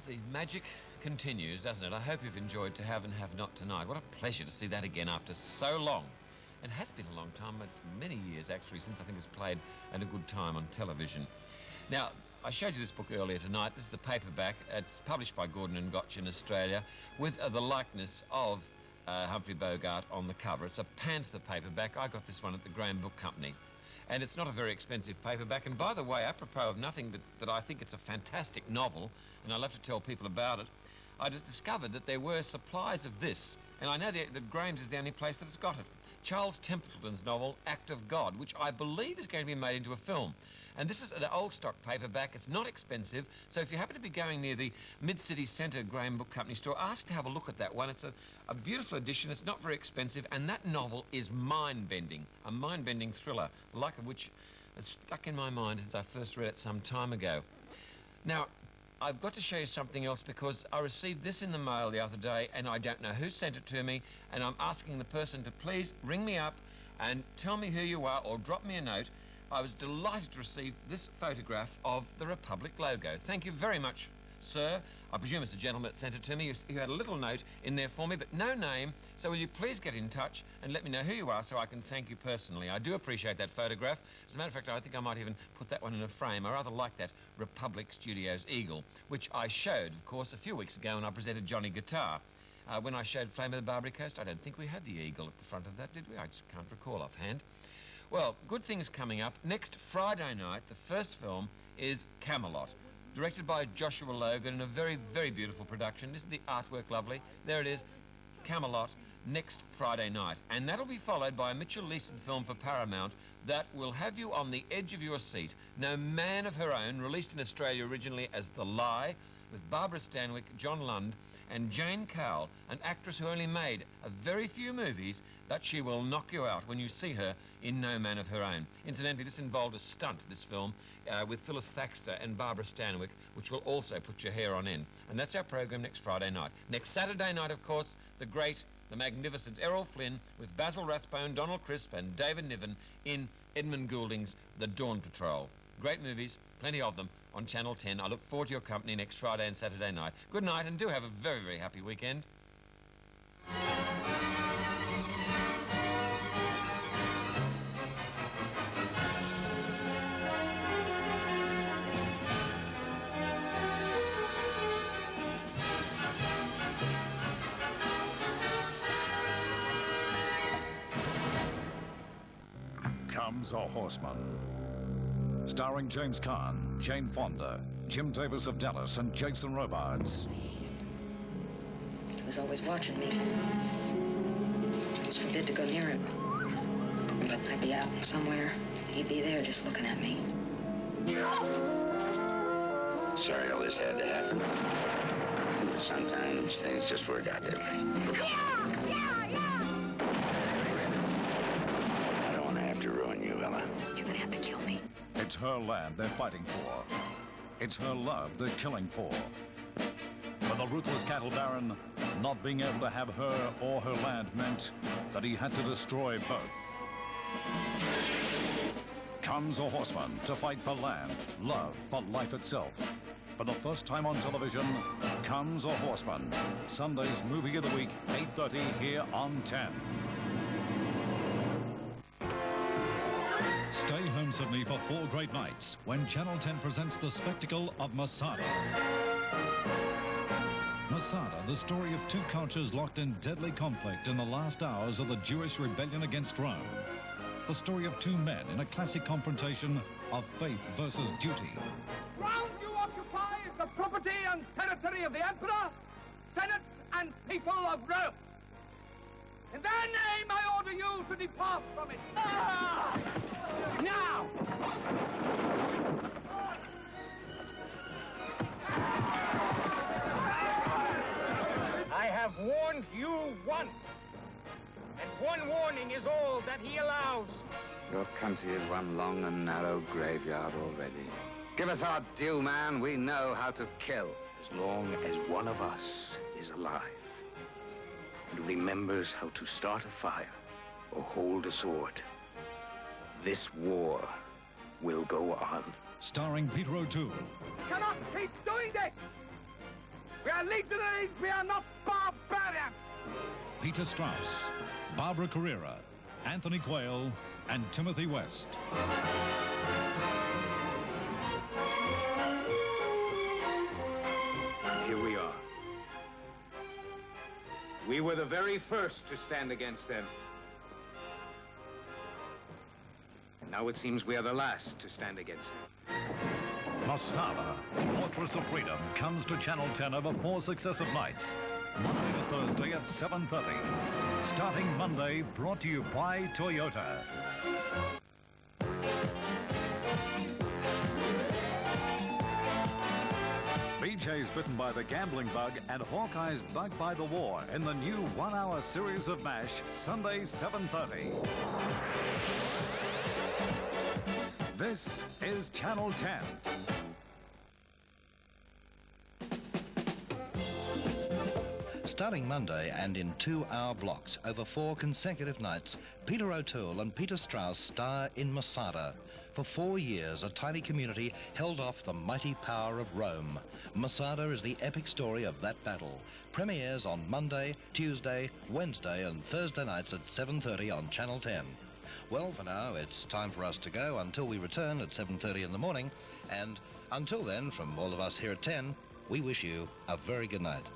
the magic continues, doesn't it? I hope you've enjoyed To Have and Have Not tonight. What a pleasure to see that again after so long. It has been a long time, it's many years actually, since I think it's played at a good time on television. Now, I showed you this book earlier tonight. This is the paperback. It's published by Gordon and Gotch in Australia with the likeness of Humphrey Bogart on the cover. It's a Panther paperback. I got this one at the Graham Book Company. And it's not a very expensive paperback. And by the way, apropos of nothing but that I think it's a fantastic novel, and I love to tell people about it, I just discovered that there were supplies of this. And I know that Graham's is the only place that has got it. Charles Templeton's novel, Act of God, which I believe is going to be made into a film. And this is an old stock paperback. It's not expensive. So if you happen to be going near the Mid-City Centre Graham Book Company store, ask to have a look at that one. It's a beautiful edition. It's not very expensive. And that novel is mind-bending, a mind-bending thriller, the like of which has stuck in my mind since I first read it some time ago. Now, I've got to show you something else because I received this in the mail the other day and I don't know who sent it to me, and I'm asking the person to please ring me up and tell me who you are or drop me a note. I was delighted to receive this photograph of the Republic logo. Thank you very much, sir. I presume it's a gentleman that sent it to me. You had a little note in there for me, but no name. So will you please get in touch and let me know who you are so I can thank you personally. I do appreciate that photograph. As a matter of fact, I think I might even put that one in a frame. I rather like that Republic Studios eagle, which I showed, of course, a few weeks ago when I presented Johnny Guitar. When I showed Flame of the Barbary Coast, I don't think we had the eagle at the front of that, did we? I just can't recall offhand. Well, good things coming up. Next Friday night, the first film is Camelot, directed by Joshua Logan in a very, very beautiful production. Isn't the artwork lovely? There it is, Camelot, next Friday night. And that'll be followed by a Mitchell Leeson film for Paramount that will have you on the edge of your seat. No Man of Her Own, released in Australia originally as The Lie, with Barbara Stanwyck, John Lund, and Jane Cowell, an actress who only made a very few movies, but she will knock you out when you see her in No Man of Her Own. Incidentally, this involved a stunt, this film, with Phyllis Thaxter and Barbara Stanwyck, which will also put your hair on end. And that's our program next Friday night. Next Saturday night, of course, the great, the magnificent Errol Flynn with Basil Rathbone, Donald Crisp and David Niven in Edmund Goulding's The Dawn Patrol. Great movies, plenty of them, on Channel 10. I look forward to your company next Friday and Saturday night. Good night, and do have a very, very happy weekend. Comes a Horseman. Starring James Caan, Jane Fonda, Jim Davis of Dallas, and Jason Robards. He was always watching me. I was forbid to go near him. But I'd be out somewhere. He'd be there just looking at me. Sorry all this had to happen. Sometimes things just work out differently. I don't want to have to ruin you, Ella. You're gonna have to kill me. It's her land they're fighting for. It's her love they're killing for. For the ruthless cattle baron, not being able to have her or her land meant that he had to destroy both. Comes a horseman to fight for land, love, for life itself. For the first time on television, Comes a Horseman. Sunday's movie of the week, 8:30 here on 10. Stay home, Sydney, for 4 great nights when Channel 10 presents the spectacle of Masada. Masada, the story of 2 cultures locked in deadly conflict in the last hours of the Jewish rebellion against Rome. The story of 2 men in a classic confrontation of faith versus duty. Ground you occupy is the property and territory of the Emperor, Senate, and people of Rome. In their name, I order you to depart from it. Now! I have warned you once, and one warning is all that he allows. Your country is one long and narrow graveyard already. Give us our due, man. We know how to kill. As long as one of us is alive and remembers how to start a fire or hold a sword, this war will go on. Starring Peter O'Toole. Cannot keep doing this! We are legionaries, we are not barbarians. Peter Strauss, Barbara Carrera, Anthony Quayle, and Timothy West. Here we are. We were the very first to stand against them. Now it seems we are the last to stand against them. Masada, Fortress of Freedom, comes to Channel 10 over 4 successive nights. Monday to Thursday at 7:30. Starting Monday, brought to you by Toyota. BJ's bitten by the gambling bug and Hawkeye's bugged by the war in the new 1-hour series of MASH, Sunday, 7:30. This is Channel 10. Starting Monday and in 2-hour blocks over 4 consecutive nights, Peter O'Toole and Peter Strauss star in Masada. For 4 years, a tiny community held off the mighty power of Rome. Masada is the epic story of that battle. Premieres on Monday, Tuesday, Wednesday and Thursday nights at 7:30 on Channel 10. Well, for now, it's time for us to go until we return at 7:30 in the morning. And until then, from all of us here at 10, we wish you a very good night.